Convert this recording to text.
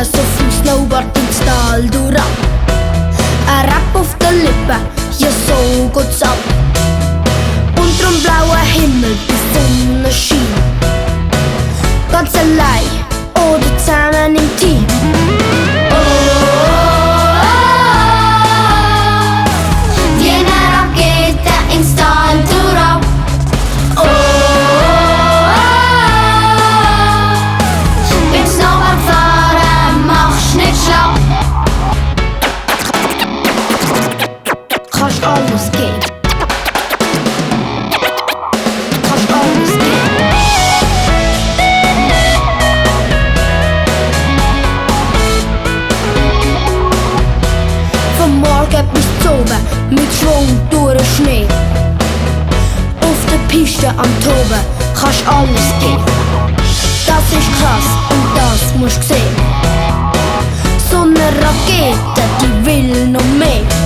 so viel Snowboard ins Tal durch. Ein Rap auf den Lippen, ja so geht's ab. Unterm blauen Himmel die Sonne scheint. Ganz allein oder zusammen im Team. Wie eine Rakete ins Tal durch. Beim Snowboardfahren machst nicht schlau. Kannst alles geben. Kannst alles geben. Vom Morgen bis zum Oben mit Schwung durch den Schnee. Auf der Piste am Toben kannst alles geben. Das ist krass und das musst du sehen. So eine Rakete, die will noch mehr.